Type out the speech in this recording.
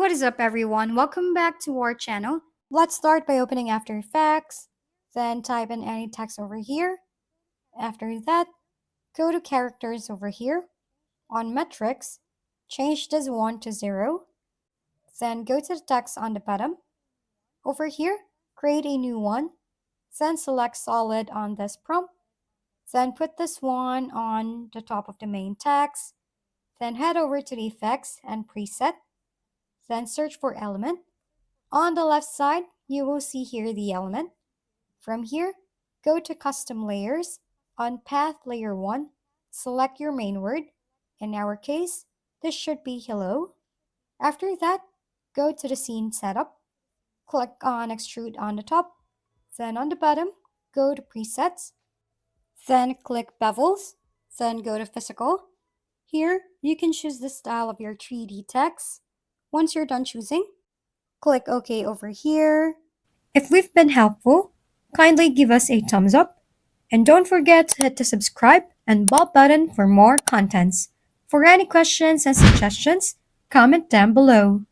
What is up, everyone? Welcome back to our channel. Let's start by opening After Effects, then type in any text over here. After that, go to Characters over here. On Metrics, change this 1 to 0. Then go to the text on the bottom. Over here, create a new one. Then select Solid on this prompt. Then put this one on the top of the main text. Then head over to the Effects and Preset. Then search for Element. On the left side, you will see here the element. From here, go to Custom Layers. On Path Layer 1, select your main word. In our case, this should be hello. After that, go to the Scene Setup. Click on Extrude on the top. Then on the bottom, go to Presets. Then click Bevels. Then go to Physical. Here, you can choose the style of your 3D text. Once you're done choosing, click OK over here. If we've been helpful, kindly give us a thumbs up. And don't forget to hit the subscribe and bell button for more contents. For any questions and suggestions, comment down below.